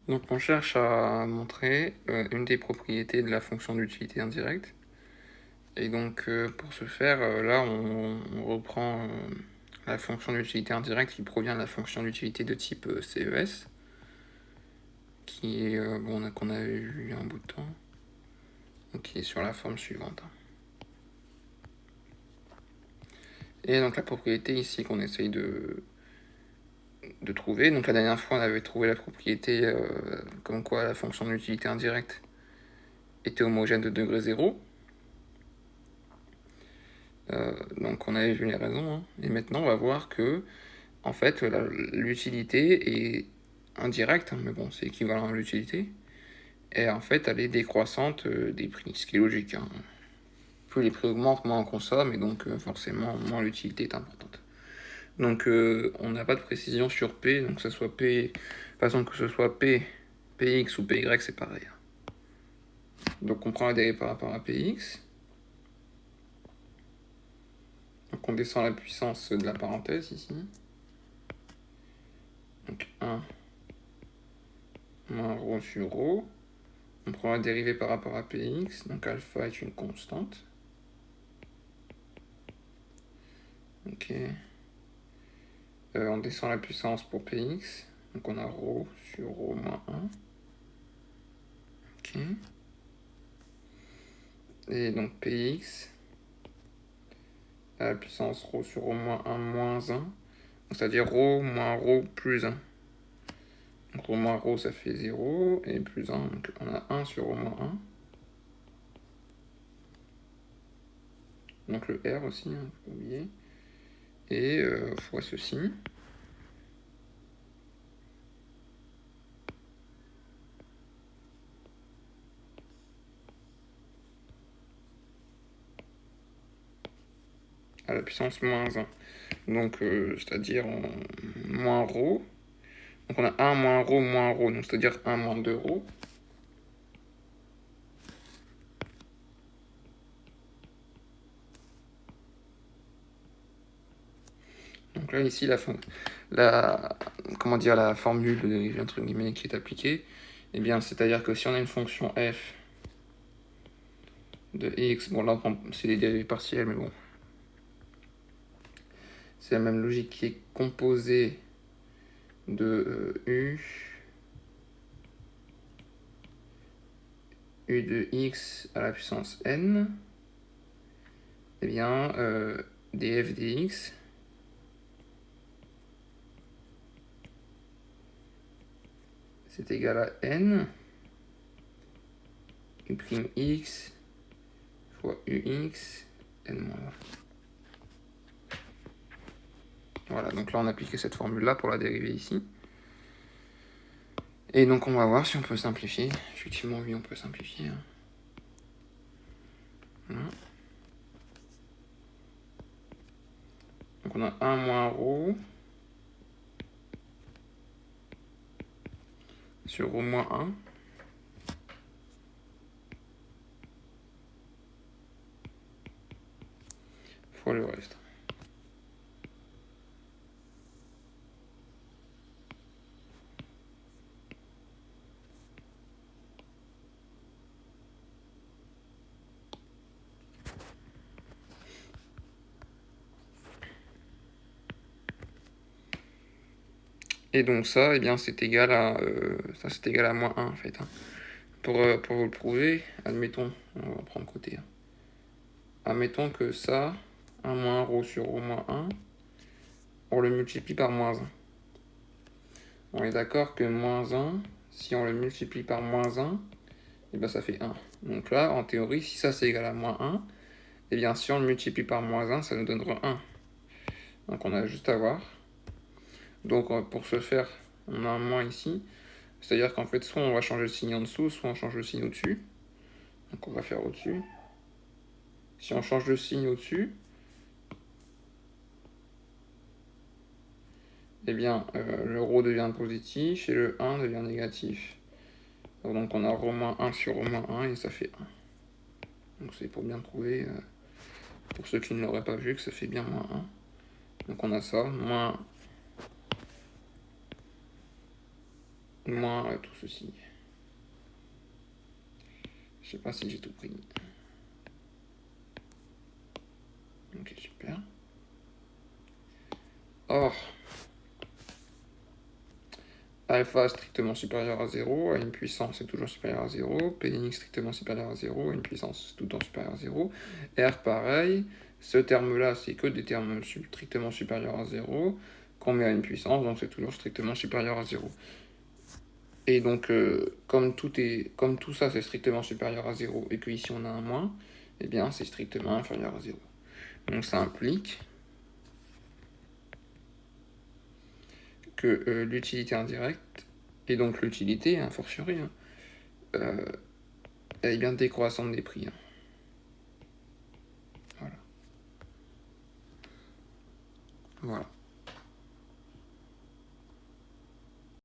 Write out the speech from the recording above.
Donc on cherche à montrer une des propriétés de la fonction d'utilité indirecte. Et donc pour ce faire, là on reprend la fonction d'utilité indirecte qui provient de la fonction d'utilité de type CES, qui est qu'on avait vu il y a un bout de temps, donc qui est sur la forme suivante. Et donc la propriété ici qu'on essaye de trouver, donc la dernière fois on avait trouvé la propriété comme quoi la fonction d'utilité indirecte était homogène de degré 0. Donc on avait vu les raisons, hein. Et maintenant on va voir que en fait l'utilité est indirecte, hein, mais bon c'est équivalent à l'utilité, et en fait elle est décroissante des prix, ce qui est logique, hein. Plus les prix augmentent, moins on consomme, et donc forcément moins l'utilité est importante. Donc on n'a pas de précision sur P, donc que ce soit P, façon que ce soit P, Px ou Py, c'est pareil. Donc on prend la dérivée par rapport à Px. Donc on descend la puissance de la parenthèse ici. Donc 1 moins ρ sur ρ. On prend la dérivée par rapport à Px, donc alpha est une constante. Ok. On descend la puissance pour Px, donc on a ρ sur ρ moins 1. Ok. Et donc Px à la puissance ρ sur ρ moins 1 moins 1, c'est-à-dire ρ moins ρ plus 1. Donc ρ moins ρ ça fait 0, et plus 1, donc on a 1 sur ρ moins 1. Donc le R aussi, hein, faut pas oublier. Et fois ceci. À la puissance moins 1. Donc c'est-à-dire moins ρ. Donc on a 1 moins ρ, donc c'est-à-dire 1 moins 2 ρ. Donc là ici comment dire, la formule de dérivée entre guillemets qui est appliquée, eh bien c'est-à-dire que si on a une fonction f de x, bon là c'est des dérivées partielles mais bon, c'est la même logique qui est composée de u de x à la puissance n, eh bien df dx c'est égal à n u'x fois ux n moins 1. Voilà, donc là on a appliqué cette formule-là pour la dérivée ici. Et donc on va voir si on peut simplifier. Effectivement, oui, on peut simplifier. Voilà. Donc on a 1 moins ρ sur ρ moins 1 fois le reste. Et donc ça, eh bien, c'est égal à c'est égal à moins 1 en fait, hein. Pour vous le prouver, admettons, on va prendre côté, hein. Admettons que ça, 1 moins ρ sur ρ moins 1, on le multiplie par moins 1. On est d'accord que moins 1, si on le multiplie par moins 1, eh bien ça fait 1. Donc là, en théorie, si ça c'est égal à moins 1, eh bien si on le multiplie par moins 1, ça nous donnera 1. Donc on a juste à voir. Donc pour ce faire, on a un moins ici. C'est-à-dire qu'en fait, soit on va changer le signe en dessous, soit on change le signe au-dessus. Donc on va faire au-dessus. Si on change le signe au-dessus, eh bien le ρ devient positif et le 1 devient négatif. Donc on a ρ 1 sur ρ 1 et ça fait 1. Donc c'est pour bien prouver, pour ceux qui ne l'auraient pas vu, que ça fait bien moins 1. Donc on a ça, moins moins tout ceci. Je sais pas si j'ai tout pris. Ok, super. Or, alpha strictement supérieur à 0, à une puissance est toujours supérieur à 0, Px strictement supérieur à 0, à une puissance tout le temps supérieure à 0, R pareil, ce terme-là c'est que des termes strictement supérieurs à 0, qu'on met à une puissance, donc c'est toujours strictement supérieur à 0. Et donc, comme tout ça c'est strictement supérieur à 0, et que ici on a un moins, eh bien c'est strictement inférieur à 0. Donc ça implique que l'utilité indirecte, et donc l'utilité, a fortiori, elle est bien décroissante des prix. Voilà. Voilà.